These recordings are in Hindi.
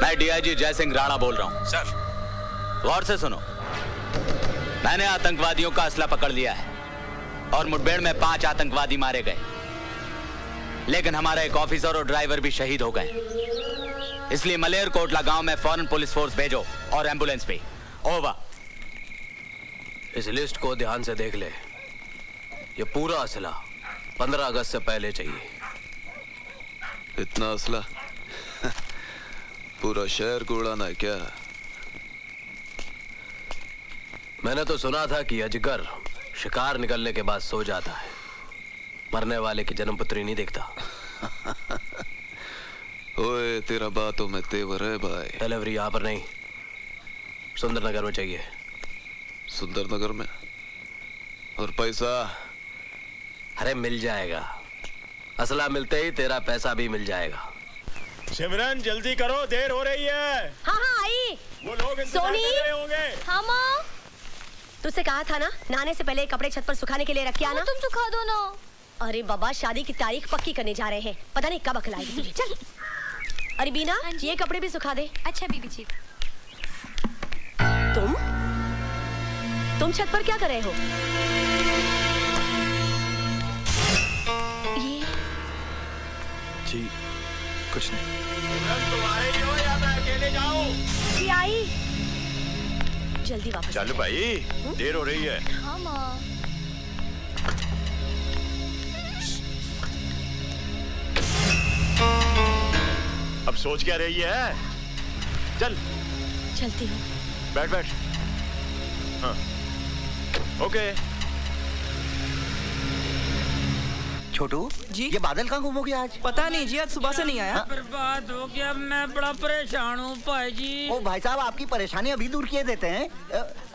मैं डीआईजी जयसिंह राणा बोल रहा हूँ। सर, गौर से सुनो। मैंने आतंकवादियों का असला पकड़ लिया है और मुठभेड़ में 5 आतंकवादी मारे गए, लेकिन हमारा एक ऑफिसर और ड्राइवर भी शहीद हो गए। इसलिए मलेर कोटला गांव में फौरन पुलिस फोर्स भेजो और एम्बुलेंस भी। ओवर। इस लिस्ट को ध्यान से देख ले। ये पूरा असला 15 अगस्त से पहले चाहिए। इतना असला पूरा शहर को उड़ाना है क्या? मैंने तो सुना था कि अजगर शिकार निकलने के बाद सो जाता है, मरने वाले की जन्मपत्री नहीं देखता। ओए, तेरा बातों में तेवर है भाई। डिलीवरी यहाँ पर नहीं, सुंदरनगर में चाहिए। सुंदरनगर में? और पैसा? अरे मिल जाएगा, असला मिलते ही तेरा पैसा भी मिल जाएगा। सिमरन जल्दी करो, देर हो रही है। हाँ हाँ आई। वो लोग इंतजार कर रहे होंगे। हाँ माँ, तुझसे कहा था ना नहाने से पहले कपड़े छत पर सुखाने के लिए रख के आना। तुम सुखा दो ना। अरे बाबा, शादी की तारीख पक्की करने जा रहे हैं, पता नहीं कब अखलाएगी तुझे। चल। अरे बीना, ये कपड़े भी सुखा दे। अच्छा बीबी जी। तुम छत पर क्या कर रहे हो? ये जी कुछ नहीं। तुम आ रही हो या मैं अकेले जाऊं? जी आई। जल्दी वापस। चल भाई, देर हो रही है। हाँ माँ। अब सोच क्या रही है? चल। चलती हूँ। बैठ बैठ। हाँ। ओके। छोटू जी? ये बादल कहाँ गुम हो गया आज? पता नहीं जी, आज सुबह से नहीं आया। बर्बाद हो गया, मैं बड़ा परेशान हूँ भाई जी। ओ भाई साहब, आपकी परेशानी अभी दूर किए देते हैं।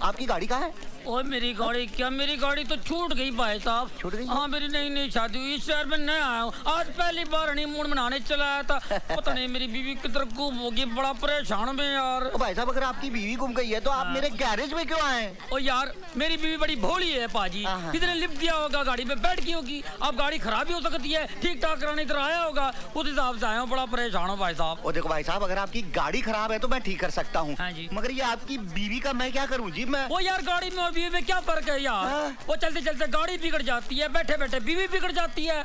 आपकी गाड़ी कहाँ है? और मेरी गाड़ी क्या, मेरी गाड़ी तो छूट गई भाई साहब। छूट गई? हाँ, मेरी नई शादी हुई, इस शहर में नया आया हूँ, आज पहली बार हनीमून मनाने चला आया था। पता नहीं मेरी बीवी किधर गुम होगी, बड़ा परेशान में यार। ओ भाई साहब, अगर आपकी बीवी गुम गई है तो आप मेरे गैरेज में क्यों आए? ओ यार, मेरी बीवी बड़ी भोली है पाजी, कितने लिफ्ट दिया होगा, गाड़ी में बैठ गई होगी, अब गाड़ी खराब भी हो सकती है, ठीक ठाक कराने इधर आया होगा, उस हिसाब से आया हूँ, बड़ा परेशान हूँ भाई साहब। ओ देखो भाई साहब, अगर आपकी गाड़ी खराब है तो मैं ठीक कर सकता हूँ। हाँ जी। मगर ये आपकी बीवी का मैं क्या करूँ जी? मैं वो यार गाड़ी में और बीवी में क्या फर्क है यार? वो चलते चलते गाड़ी बिगड़ जाती है, बैठे बैठे बीवी बिगड़ जाती है।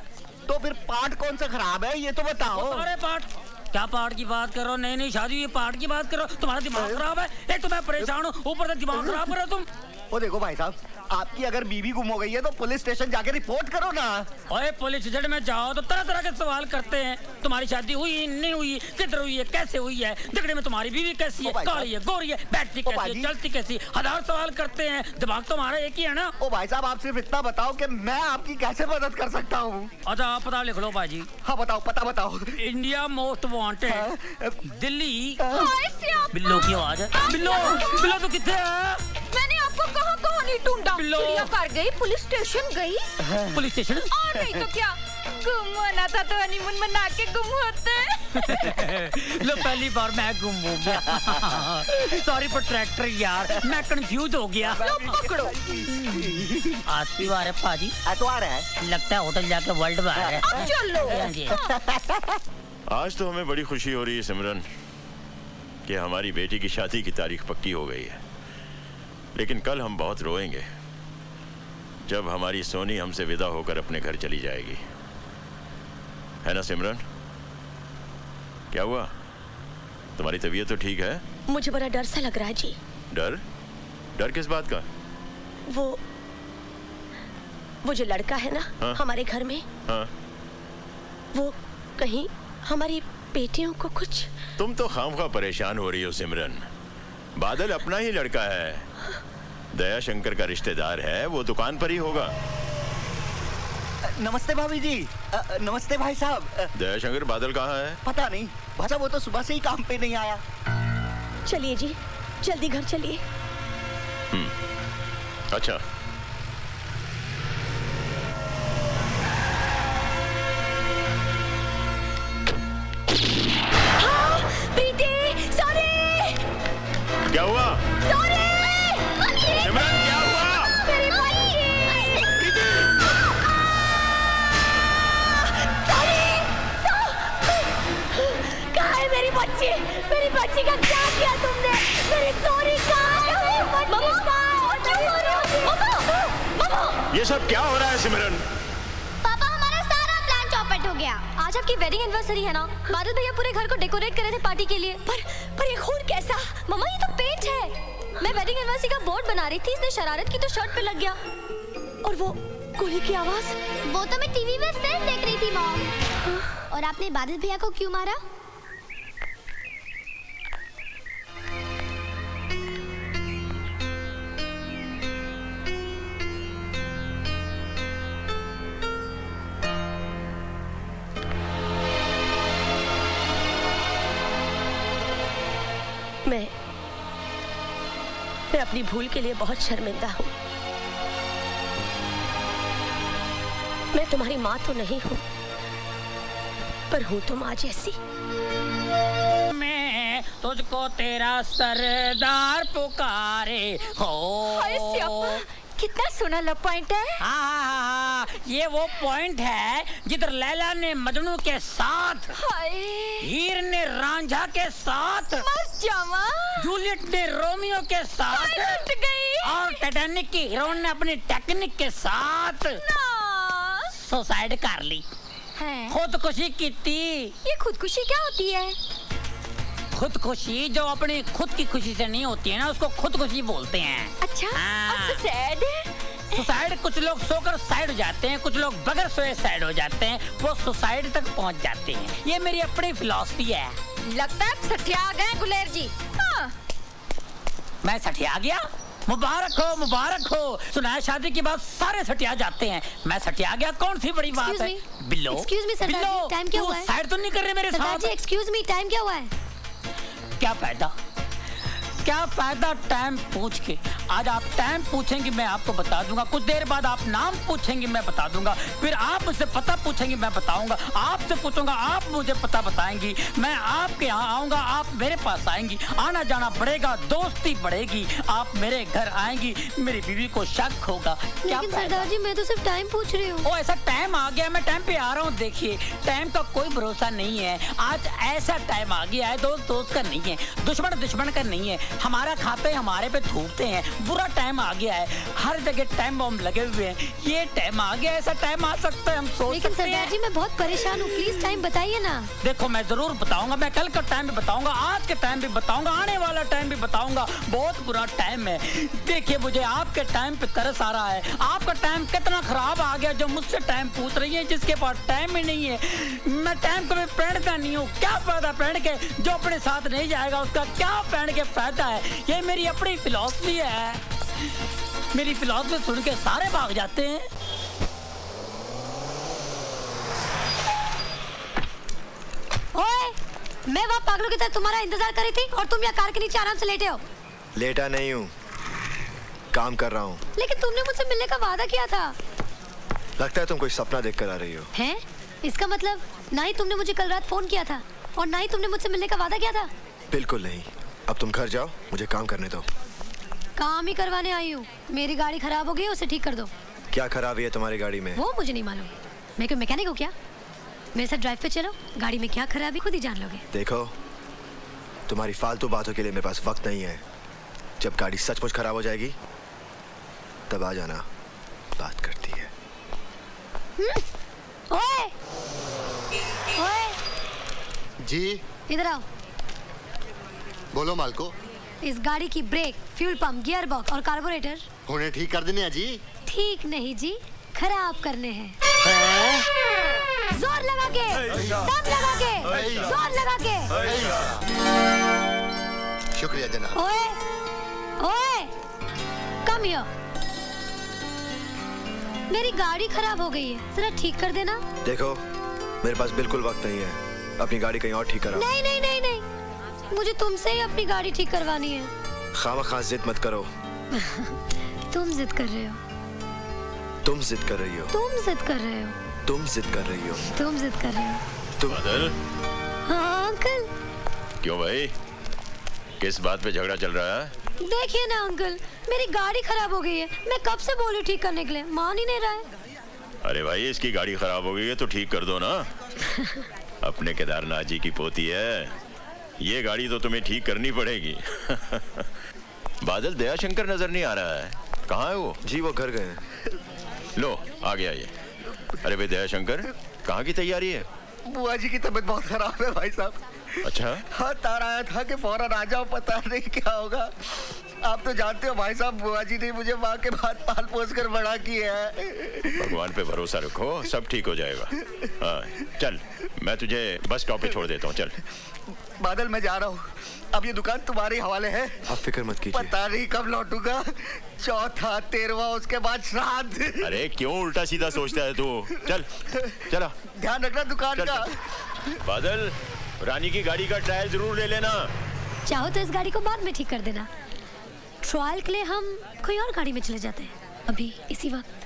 तो फिर पार्ट कौन सा खराब है ये तो बताओ। सारे पार्ट। क्या पार्ट की बात करो? नई शादी हुई, पार्ट की बात करो? तुम्हारा दिमाग खराब है? एक तो मैं परेशान हूँ, ऊपर से दिमाग खराब कर रहे हो तुम। ओ देखो भाई साहब, आपकी अगर बीवी गुम हो गई है तो पुलिस स्टेशन जाके रिपोर्ट करो ना। ओए, पुलिस स्टेशन में जाओ तो तरह तरह के सवाल करते हैं। तुम्हारी शादी हुई नहीं हुई, किधर हुई है, कैसे हुई है, दिखने में तुम्हारी बीवी कैसी है, काली है, गोरी है, बैठती कैसी है, चलती कैसी, हजार सवाल करते हैं। दिमाग तुम्हारा एक ही है ना? ओ भाई साहब, आप सिर्फ इतना बताओ कि मैं आपकी कैसे मदद कर सकता हूँ। अच्छा, आप पता लिख लो भाजी। हाँ बताओ, पता बताओ। India most wanted, Delhi. बिल्लो की आवाज है। बिल्लो, बिल्लो तो कितने है? मैंने आपको कहाँ कहाँ नहीं ढूंढा। चिड़ियाघर गई, पुलिस स्टेशन गई। Police station? और नहीं तो क्या, गुम होना था तो हनीमून मना के गुम होते। लो, पहली बार मैं गुम हो गया। सॉरी प्रोट्रैक्टर यार, मैं कंफ्यूज हो गया। लो पकड़ो। आज की बार है पाजी। एतवार है, लगता है होटल जाके वर्ल्ड बार है। अब चलो। आज तो हमें बड़ी खुशी हो रही है सिमरन कि हमारी बेटी की शादी की तारीख पक्की हो गई है, लेकिन कल हम बहुत रोएंगे जब हमारी सोनी हमसे विदा होकर अपने घर चली जाएगी, है ना सिमरन? क्या हुआ? तुम्हारी तबीयत तो ठीक है? मुझे बड़ा डर सा लग रहा है जी। डर? डर किस बात का? वो जो लड़का है ना, हाँ? हमारे घर में, हाँ? वो कहीं हमारी बेटियों को कुछ। तुम तो खामखा परेशान हो रही हो सिमरन। बादल अपना ही लड़का है, दया शंकर का रिश्तेदार है, वो दुकान पर ही होगा। नमस्ते भाभी जी। नमस्ते भाई साहब। दया शंकर, बादल कहाँ है? पता नहीं भाई साहब, वो तो सुबह से ही काम पे नहीं आया। चलिए जी, जल्दी घर चलिए। अच्छा, प्रीति, सॉरी। क्या हुआ? सॉरी। सिमरन, क्या हुआ? मेरी प्रीति। सॉरी। कहाँ है मेरी मेरी बच्ची का क्या किया तुमने? मेरी सोनी कहाँ है? ये सब क्या हो रहा है सिमरन? पापा हमारा सारा प्लान चौपट हो गया। आज आपकी वेडिंग एनिवर्सरी है ना? बादल भैया पूरे घर को डेकोरेट कर रहे थे पार्टी के लिए। पर ये खून कैसा? मम्मा ये तो पेंट है। मैं वेडिंग एनिवर्सरी का बोर्ड बना रही थी, इसने शरारत की तो शर्ट पे लग गया। और वो गोली की आवाज? वो तो मैं टीवी में फिल्म देख रही थी मॉम। और आपने बादल भैया को क्यों मारा? मैं अपनी भूल के लिए बहुत शर्मिंदा हूँ। मैं तुम्हारी माँ तो नहीं हूँ, पर हूँ तो माँ जैसी। मैं तुझको तेरा सरदार पुकारे हो। कितना सोना लव पॉइंट है। हाँ, ये वो पॉइंट है जिधर लैला ने मजनू के साथ, हीर ने रांझा के साथ, जूलियट ने रोमियो के साथ, और टाइटैनिक की हीरोइन ने अपनी टेक्निक के साथ सुसाइड कर ली, खुदकुशी की थी। ये खुदकुशी क्या होती है? खुदकुशी जो अपनी खुद की खुशी से नहीं होती है ना, उसको खुदकुशी बोलते हैं। अच्छा, सुसाइड कुछ लोग सोकर साइड हो जाते हैं, कुछ लोग बगैर सोए साइड हो जाते हैं, वो सुसाइड तक पहुंच जाते हैं। ये मेरी अपनी फिलॉसफी है। लगता है सठिया गए गुलेर जी। हाँ। मैं सठिया गया? मुबारक हो, मुबारक हो। सुना है शादी के बाद सारे सटिया जाते हैं, मैं सटिया गया, कौन सी बड़ी बात है? बिल्लो, एक्सक्यूज मी सरदार जी, टाइम क्या हुआ है? साइड तो नहीं कर रहे मेरे साथ? सरदार जी एक्सक्यूज मी, टाइम क्या हुआ है? क्या फायदा, क्या फायदा टाइम पूछ के? आज आप टाइम पूछेंगे मैं आपको बता दूंगा, कुछ देर बाद आप नाम पूछेंगे मैं बता दूंगा, फिर आप मुझसे पता पूछेंगे मैं बताऊंगा, आपसे पूछूंगा आप मुझे पता बताएंगी, मैं आपके यहाँ आऊंगा आप मेरे पास आएंगी, आना जाना बढ़ेगा, दोस्ती बढ़ेगी, आप मेरे घर आएंगी, मेरी बीवी को शक होगा। लेकिन सरदार जी मैं तो सिर्फ टाइम पूछ रही हूँ। ओ ऐसा टाइम आ गया, मैं टाइम पे आ रहा हूँ। देखिए टाइम का कोई भरोसा नहीं है, आज ऐसा टाइम आ गया है, दोस्त दोस्त का नहीं है, दुश्मन दुश्मन का नहीं है, हमारा खाते हमारे पे थूकते हैं, बुरा टाइम आ गया है, हर जगह टाइम बम लगे हुए हैं, ये टाइम आ गया, ऐसा टाइम आ सकता है हम सोच लेकिन सकते हैं। सरदार जी मैं बहुत परेशान हूँ, प्लीज टाइम बताइए ना। देखो मैं जरूर बताऊंगा, मैं कल का टाइम भी बताऊंगा, आज के टाइम भी बताऊंगा, आने वाला टाइम भी बताऊंगा, बहुत बुरा टाइम है। देखिए मुझे आपके टाइम पे तरस आ रहा है, आपका टाइम कितना खराब आ गया जो मुझसे टाइम पूछ रही है, जिसके पास टाइम ही नहीं है। मैं टाइम कभी पहनता नहीं हूँ, क्या फायदा पहन के, जो अपने साथ नहीं जाएगा उसका क्या पहन के फायदा है। ये मेरी अपनी फिलॉसफी है, मेरी फिलॉसफी सुन के सारे भाग जाते हैं। ओए, मैं वहाँ पागलों की तरह तुम्हारा इंतजार कर रही थी और तुम यहाँ कार के नीचे आराम से लेटे हो। लेटा नहीं हूँ, काम कर रहा हूँ। लेकिन तुमने मुझसे मिलने का वादा किया था। लगता है तुम कोई सपना देख कर आ रही हो। हैं? इसका मतलब ना ही तुमने मुझे कल रात फोन किया था और ना ही तुमने मुझसे मिलने का वादा किया था। बिल्कुल नहीं। अब तुम घर जाओ, मुझे काम करने दो। काम ही करवाने आई हूँ। मेरी गाड़ी खराब हो गई, उसे ठीक कर दो। क्या खराबी है तुम्हारी गाड़ी में? वो मुझे नहीं मालूम, मैं कोई मैकेनिक हूँ क्या? मेरे साथ ड्राइव पे चलो, गाड़ी में क्या खराबी खुद ही जान लोगे। देखो तुम्हारी फालतू बातों के लिए मेरे पास वक्त नहीं है। जब गाड़ी सचमुच खराब हो जाएगी तब आ जाना, बात करती है। ओए! ओए! जी इधर आओ। बोलो मालको। इस गाड़ी की brake, fuel pump, gear box और कार्बोरेटर होने ठीक कर देने हैं जी। ठीक नहीं जी, खराब करने हैं। जोर लगा के, दम लगा के, जोर लगा के। शुक्रिया जनाब। ओए, ओए, कम हियर। मेरी गाड़ी खराब हो गई है, जरा ठीक कर देना। देखो मेरे पास बिल्कुल वक्त नहीं है, अपनी गाड़ी कहीं और ठीक कराओ। नहीं नहीं नहीं नहीं, मुझे तुमसे ही अपनी गाड़ी ठीक करवानी है। खामखा जिद मत करो। तुम जिद कर रहे हो, तुम जिद कर रही हो, तुम जिद कर रहे हो, तुम जिद कर रही हो, तुम जिद कर रहे हो। तुम बादल। हाँ अंकल। क्यों भाई, किस बात पे झगड़ा चल रहा है? देखिए ना अंकल, मेरी गाड़ी खराब हो गई है, मैं कब से बोली ठीक करने के लिए, मान ही नहीं रहा है। अरे भाई इसकी गाड़ी खराब हो गई है तो ठीक कर दो ना। अपने केदारनाथ जी की पोती है, ये गाड़ी तो तुम्हें ठीक करनी पड़ेगी। बादल दयाशंकर नजर नहीं आ रहा है, कहाँ है वो? जी वो घर गए हैं। लो आ गया ये। अरे भाई दयाशंकर, कहाँ की तैयारी है? बुआ जी की तबीयत बहुत खराब है भाई साहब। अच्छा, हाँ तार आया था कि फौरन आ जाओ, पता नहीं क्या होगा। आप तो जानते हो भाई साहब, बुआ जी ने मुझे माँ के बाद पाल पोस कर बड़ा किया है। भगवान पे भरोसा रखो, सब ठीक हो जाएगा। हाँ चल, मैं तुझे बस स्टॉप पे छोड़ देता हूँ, चल। बादल मैं जा रहा हूँ, अब ये दुकान तुम्हारे हवाले है। आप फिक्र मत कीजिए। पता नहीं कब लौटूंगा, चौथा 13वां उसके बाद श्राद्ध। अरे क्यों उल्टा सीधा सोचता है तू? चल चला, ध्यान रखना दुकान चल, का। चल। बादल, रानी की गाड़ी का ट्रायल जरूर ले लेना। चाहो तो इस गाड़ी को बाद में ठीक कर देना। ट्रायल के लिए हम कोई और गाड़ी में चले जाते हैं अभी इसी वक्त।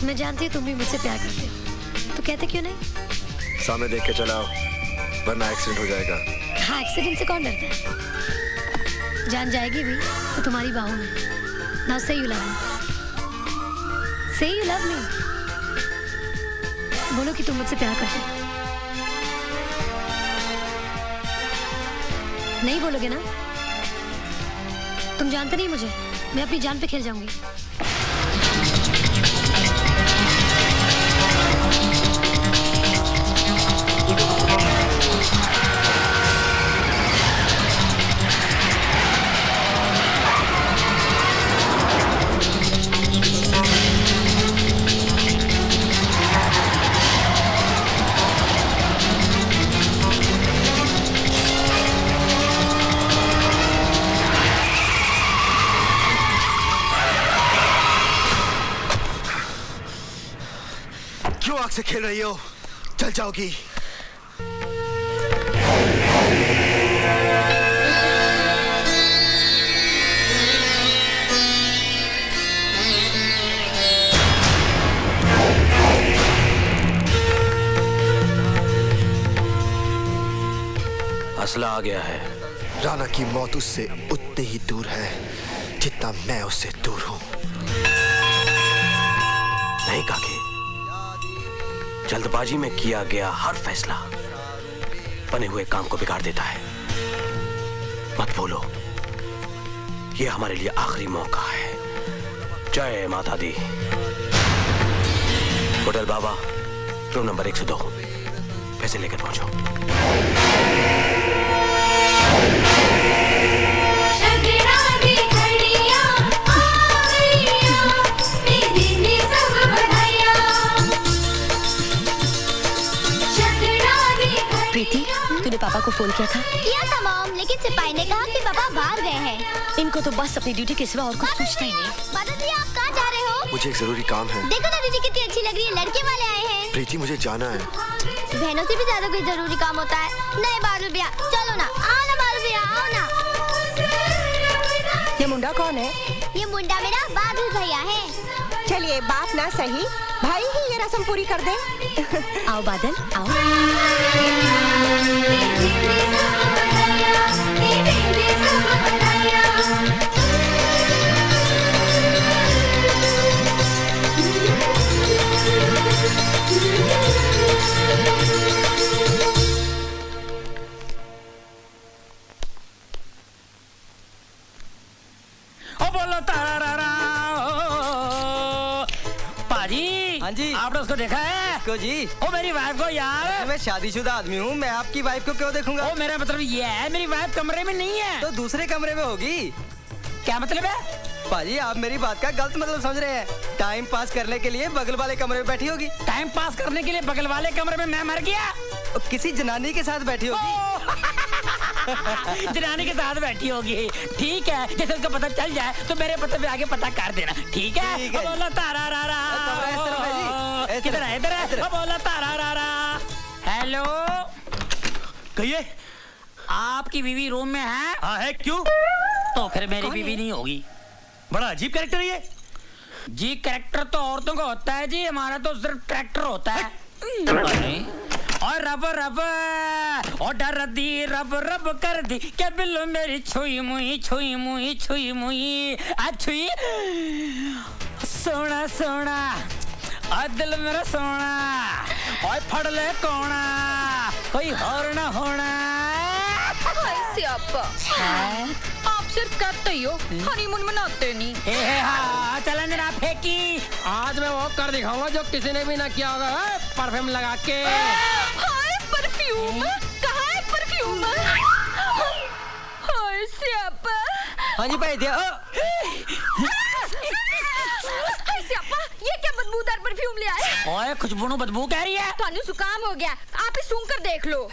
मैं जानती हूँ तुम भी मुझसे प्यार करते हो, तो कहते क्यों नहीं? सामने देख के चलाओ, वरना एक्सीडेंट हो जाएगा। हाँ, एक्सीडेंट से कौन डरता है? जान जाएगी भी तो तुम्हारी बाहों में। नाउ से यू लव मी, से यू लव मी। बोलो कि तुम मुझसे प्यार करते हो। नहीं बोलोगे ना? तुम जानते नहीं मुझे, मैं अपनी जान पे खेल जाऊंगी। क्यों आग से खेल रही हो? चल जाओगी। असला आ गया है। राणा की मौत उससे उतनी ही दूर है जितना मैं उससे दूर हूं। नहीं काके, जल्दबाजी में किया गया हर फैसला बने हुए काम को बिगाड़ देता है। मत भूलो, ये हमारे लिए आखिरी मौका है। जय माता दी। होटल बाबा, रूम नंबर 102, पैसे लेकर पहुंचो। प्रीति, तूने पापा को फोन किया था? किया था मॉम, लेकिन सिपाही ने कहा कि पापा बाहर गए हैं। इनको तो बस अपनी ड्यूटी के सिवा और कुछ सोचता ही नहीं। बादल भैया आप कहाँ जा रहे हो? मुझे एक जरूरी काम है। देखो ना दीदी कितनी अच्छी लग रही है, लड़के वाले आए हैं। प्रीति मुझे जाना है। बहनों से भी ज्यादा कोई जरूरी काम होता है। नहीं बादल भैया, चलो ना, आओ ना बादल भैया, आओ ना। ये मुंडा कौन है? ये मुंडा मेरा बादल भैया है। चलिए बात ना सही, भाई ही ये रस्म पूरी कर दे। आओ बादल, आओ। हाँ जी, आपने उसको देखा है? को जी, ओ मेरी वाइफ को यार। मैं शादीशुदा आदमी हूँ, मैं आपकी वाइफ को क्यों देखूंगा? ओ मेरा मतलब ये है, मेरी वाइफ कमरे में नहीं है। तो दूसरे कमरे में होगी। क्या मतलब है? पाजी आप मेरी बात का गलत मतलब समझ रहे हैं। टाइम पास करने के लिए बगल वाले कमरे में बैठी होगी। टाइम पास करने के लिए बगल वाले कमरे में मैं मर गया? किसी जनानी के साथ बैठी होगी। जनानी के साथ बैठी होगी, ठीक है। जैसे उसका पता चल जाए तो मेरे पते पे आगे पता कर देना, ठीक है? बोला तारा रा रा, किधर है? इधर है। बोला तारा रा रा। हेलो, कहिए। आपकी बीवी रूम में है? हाँ है, क्यों? तो फिर मेरी बीवी नहीं होगी। बड़ा अजीब कैरेक्टर है ये। जी कैरेक्टर तो औरतों का होता है जी, हमारा तो सिर्फ ट्रैक्टर होता है। और रब रब और डर दी रब रब कर दी क्या बिल्लो मेरी छुई मुई छुई मुई छुई मुई छुई। सोना सोना आ दिल मेरा सोना ओए फड़ ले कोना कोई और ना होना। ऐसे आप सिर्फ कहते ही हो, हनीमून मनाते नहीं। हाँ चलन ना फेंकी, आज मैं वो कर दिखाऊंगा जो किसी ने भी ना किया होगा। परफ्यूम लगा के। हाय परफ्यूम, कहाँ है परफ्यूम? हाय स्यापा। हाँ जी भाई दिया। हाय स्यापा, ये क्या बदबूदार परफ्यूम ले आए? ओए खुशबू बदबू कह रही है। थानू जुकाम हो गया, आप ही सूंघ कर देख लो।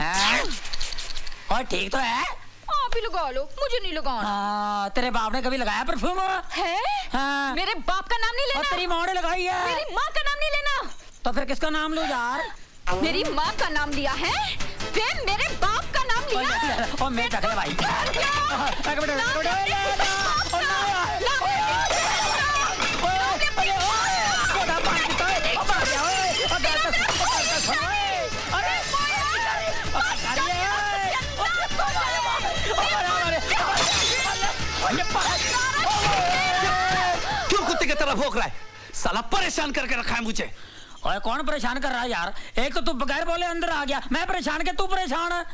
और ठीक तो है, आप ही लगा लो, मुझे नहीं लगाना। तेरे बाप ने कभी लगाया परफ्यूम? है? हाँ। मेरे बाप का नाम नहीं लेना। और तेरी माँ ने लगाई है। मेरी माँ का नाम नहीं लेना। तो फिर किसका नाम लूं यार? मेरी माँ का नाम लिया है, फिर मेरे बाप का नाम लिया। और मैं टकले भाई। क्यों कुत्ते की तरह भौंक रहा है? साला परेशान करके रखा है मुझे। ओए कौन परेशान कर रहा है यार? एक तो तू बगैर बोले अंदर आ गया, मैं परेशान के तू परेशान है।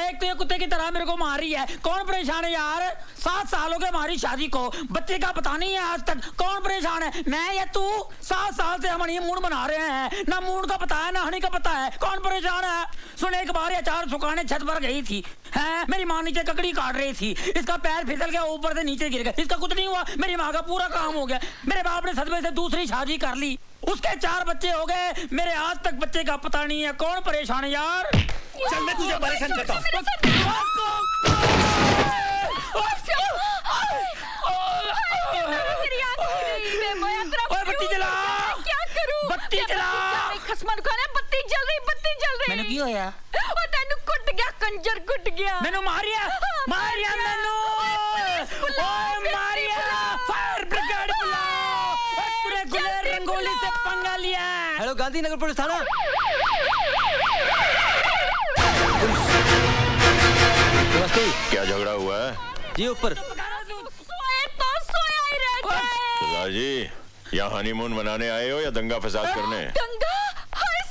एक तो ये कुत्ते की तरह मेरे को मार रही है, कौन परेशान है यार? 7 साल हो गए हमारी शादी को, बच्चे का पता नहीं है आज तक। कौन परेशान है, मैं या तू? 7 साल से हम हनीमून बना रहे हैं, ना मूड का पता है ना हनी का पता है। कौन परेशान है? सुन, एक बार अचार सुखाने छत पर गई थी, है मेरी माँ नीचे ककड़ी काट रही थी, इसका पैर फिसल गया, ऊपर से नीचे गिर गया। इसका कुछ नहीं हुआ, मेरी माँ का पूरा काम हो गया। मेरे बाप ने सदमे से दूसरी शादी कर ली, उसके 4 बच्चे हो गए, मेरे आज तक बच्चे का पता नहीं है। कौन परेशान है यार? चल मैं तुझे परेशान करता हूँ। बत्ती जला, क्या करूं? बत्ती जला। खसमन खाने, बत्ती जल रही, बत्ती जल रही। मैंने क्यों होया? ओ तेनू कुट गया, कंजर कुट गया। मैंने मारिया, मारिया मैनू। ओए मारिया, फायर ब्रिगेड बुलाओ। पूरे गुलेर रंगोली से पंगा लिया। हेलो गांधीनगर पुलिस थाना। क्या झगड़ा हुआ है? जी ऊपर। सोए तो सोया ही रह जाए। जी, यहाँ हनीमून मनाने आए हो या दंगा फसाद करने? दंगा?